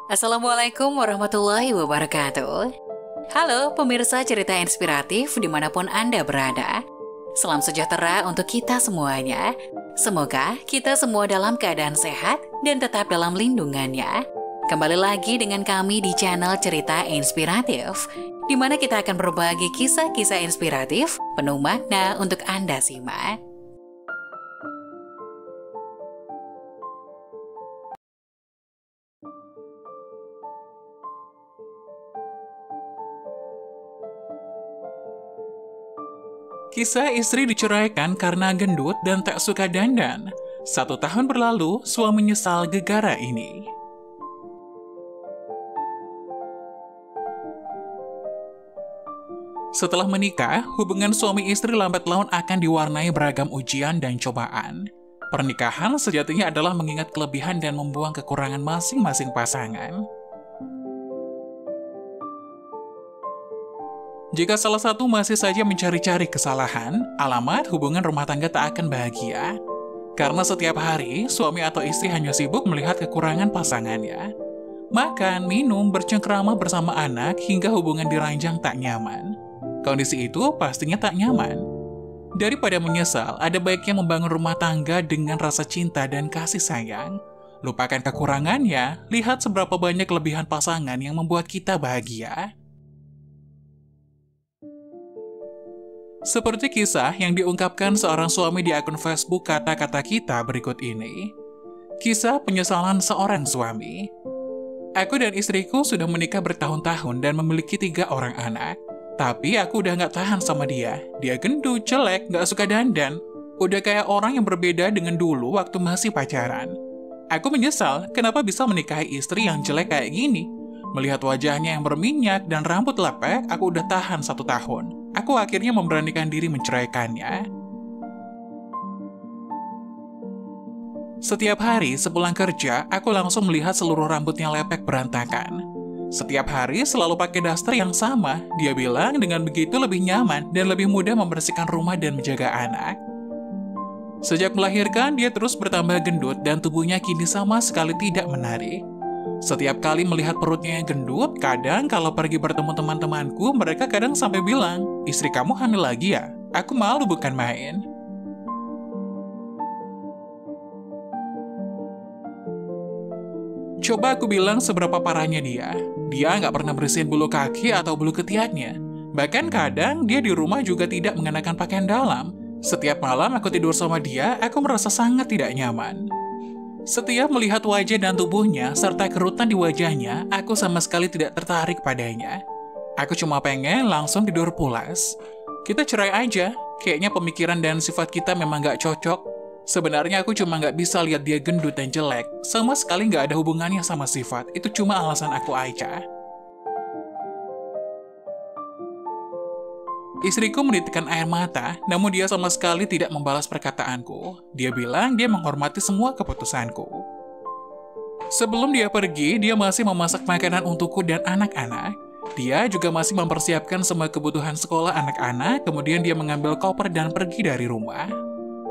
Assalamualaikum warahmatullahi wabarakatuh. Halo pemirsa cerita inspiratif dimanapun Anda berada. Salam sejahtera untuk kita semuanya. Semoga kita semua dalam keadaan sehat dan tetap dalam lindungannya. Kembali lagi dengan kami di channel Cerita Inspiratif, di mana kita akan berbagi kisah-kisah inspiratif penuh makna untuk Anda simak. Kisah istri diceraikan karena gendut dan tak suka dandan. 1 tahun berlalu, suami menyesal gegara ini. Setelah menikah, hubungan suami istri lambat laun akan diwarnai beragam ujian dan cobaan. Pernikahan sejatinya adalah mengingat kelebihan dan membuang kekurangan masing-masing pasangan. Jika salah satu masih saja mencari-cari kesalahan, alamat hubungan rumah tangga tak akan bahagia. Karena setiap hari, suami atau istri hanya sibuk melihat kekurangan pasangannya. Makan, minum, bercengkrama bersama anak hingga hubungan diranjang tak nyaman. Kondisi itu pastinya tak nyaman. Daripada menyesal, ada baiknya membangun rumah tangga dengan rasa cinta dan kasih sayang. Lupakan kekurangannya, lihat seberapa banyak kelebihan pasangan yang membuat kita bahagia. Seperti kisah yang diungkapkan seorang suami di akun Facebook Kata-Kata Kita berikut ini. Kisah penyesalan seorang suami. Aku dan istriku sudah menikah bertahun-tahun dan memiliki 3 orang anak. Tapi aku udah gak tahan sama dia. Dia gendut, jelek, gak suka dandan. Udah kayak orang yang berbeda dengan dulu waktu masih pacaran. Aku menyesal kenapa bisa menikahi istri yang jelek kayak gini. Melihat wajahnya yang berminyak dan rambut lepek, aku udah tahan 1 tahun. Aku akhirnya memberanikan diri menceraikannya. Setiap hari sepulang kerja, aku langsung melihat seluruh rambutnya lepek berantakan. Setiap hari selalu pakai daster yang sama. Dia bilang dengan begitu lebih nyaman dan lebih mudah membersihkan rumah dan menjaga anak. Sejak melahirkan, dia terus bertambah gendut dan tubuhnya kini sama sekali tidak menarik. Setiap kali melihat perutnya yang gendut, kadang kalau pergi bertemu teman-temanku, mereka kadang sampai bilang, "Istri kamu hamil lagi ya?" Aku malu bukan main. Coba aku bilang seberapa parahnya dia. Dia nggak pernah bersihin bulu kaki atau bulu ketiaknya. Bahkan kadang dia di rumah juga tidak mengenakan pakaian dalam. Setiap malam aku tidur sama dia, aku merasa sangat tidak nyaman. Setiap melihat wajah dan tubuhnya, serta kerutan di wajahnya, aku sama sekali tidak tertarik padanya. Aku cuma pengen langsung tidur pulas. Kita cerai aja, kayaknya pemikiran dan sifat kita memang gak cocok. Sebenarnya aku cuma gak bisa lihat dia gendut dan jelek, sama sekali gak ada hubungannya sama sifat, itu cuma alasan aku aja. Istriku menitikkan air mata, namun dia sama sekali tidak membalas perkataanku. Dia bilang dia menghormati semua keputusanku. Sebelum dia pergi, dia masih memasak makanan untukku dan anak-anak. Dia juga masih mempersiapkan semua kebutuhan sekolah anak-anak, kemudian dia mengambil koper dan pergi dari rumah.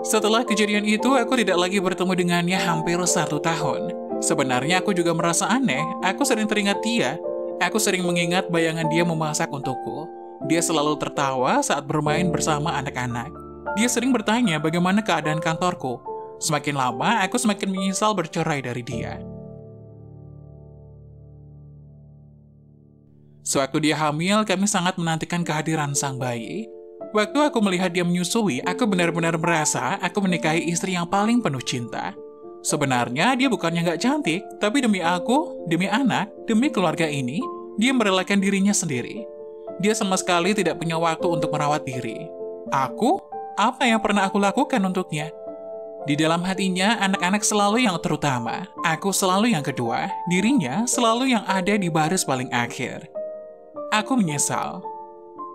Setelah kejadian itu, aku tidak lagi bertemu dengannya hampir 1 tahun. Sebenarnya aku juga merasa aneh, aku sering teringat dia. Aku sering mengingat bayangan dia memasak untukku. Dia selalu tertawa saat bermain bersama anak-anak. Dia sering bertanya bagaimana keadaan kantorku. Semakin lama, aku semakin menyesal bercerai dari dia. Sewaktu dia hamil, kami sangat menantikan kehadiran sang bayi. Waktu aku melihat dia menyusui, aku benar-benar merasa aku menikahi istri yang paling penuh cinta. Sebenarnya dia bukannya gak cantik, tapi demi aku, demi anak, demi keluarga ini, dia merelakan dirinya sendiri. Dia sama sekali tidak punya waktu untuk merawat diri. Aku? Apa yang pernah aku lakukan untuknya? Di dalam hatinya, anak-anak selalu yang terutama. Aku selalu yang kedua. Dirinya selalu yang ada di baris paling akhir. Aku menyesal.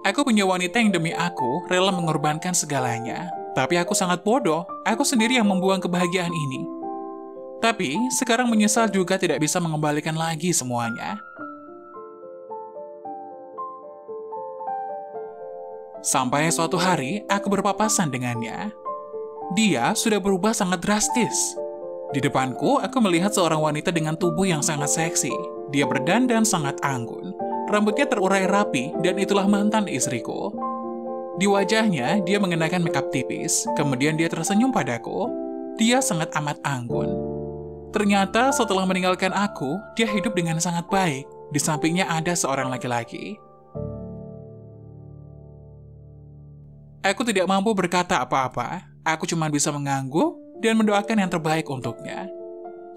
Aku punya wanita yang demi aku rela mengorbankan segalanya. Tapi aku sangat bodoh. Aku sendiri yang membuang kebahagiaan ini. Tapi, sekarang menyesal juga tidak bisa mengembalikan lagi semuanya. Sampai suatu hari, aku berpapasan dengannya. Dia sudah berubah sangat drastis. Di depanku, aku melihat seorang wanita dengan tubuh yang sangat seksi. Dia berdandan sangat anggun, rambutnya terurai rapi, dan itulah mantan istriku. Di wajahnya, dia mengenakan makeup tipis, kemudian dia tersenyum padaku. Dia sangat amat anggun. Ternyata setelah meninggalkan aku, dia hidup dengan sangat baik. Di sampingnya ada seorang laki-laki. Aku tidak mampu berkata apa-apa. Aku cuma bisa mengangguk dan mendoakan yang terbaik untuknya.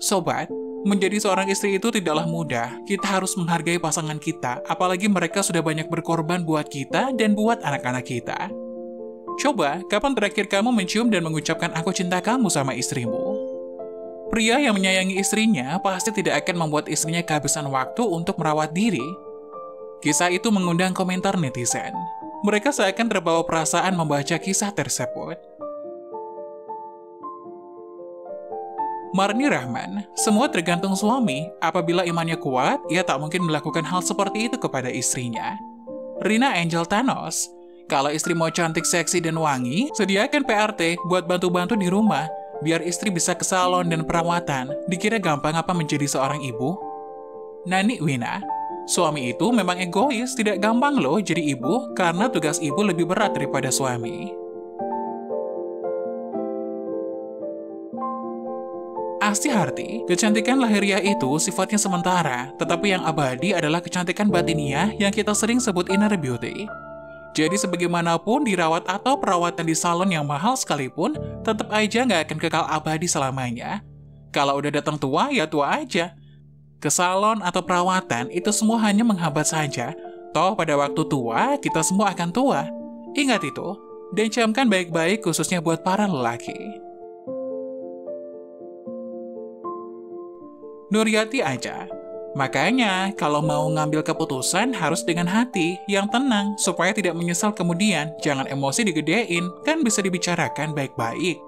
Sobat, menjadi seorang istri itu tidaklah mudah. Kita harus menghargai pasangan kita, apalagi mereka sudah banyak berkorban buat kita dan buat anak-anak kita. Coba, kapan terakhir kamu mencium dan mengucapkan aku cinta kamu sama istrimu? Pria yang menyayangi istrinya pasti tidak akan membuat istrinya kehabisan waktu untuk merawat diri. Kisah itu mengundang komentar netizen. Mereka seakan terbawa perasaan membaca kisah tersebut. Marni Rahman, semua tergantung suami. Apabila imannya kuat, ia tak mungkin melakukan hal seperti itu kepada istrinya. Rina Angel Thanos, kalau istri mau cantik, seksi, dan wangi, sediakan PRT buat bantu-bantu di rumah, biar istri bisa ke salon dan perawatan. Dikira gampang apa menjadi seorang ibu? Nani Wina, suami itu memang egois, tidak gampang loh jadi ibu, karena tugas ibu lebih berat daripada suami. Asti Harti, kecantikan lahiriah itu sifatnya sementara, tetapi yang abadi adalah kecantikan batiniah yang kita sering sebut inner beauty. Jadi sebagaimanapun dirawat atau perawatan di salon yang mahal sekalipun, tetap aja nggak akan kekal abadi selamanya. Kalau udah datang tua, ya tua aja. Ke salon atau perawatan, itu semua hanya menghambat saja. Toh pada waktu tua, kita semua akan tua. Ingat itu, dan camkan baik-baik khususnya buat para lelaki. Nuryati aja. Makanya, kalau mau ngambil keputusan harus dengan hati yang tenang, supaya tidak menyesal kemudian. Jangan emosi digedein, kan bisa dibicarakan baik-baik.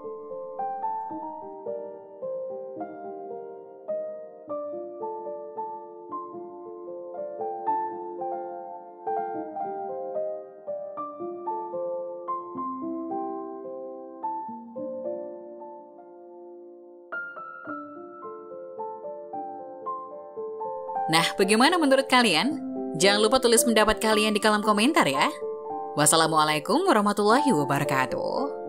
Nah, bagaimana menurut kalian? Jangan lupa tulis pendapat kalian di kolom komentar ya. Wassalamualaikum warahmatullahi wabarakatuh.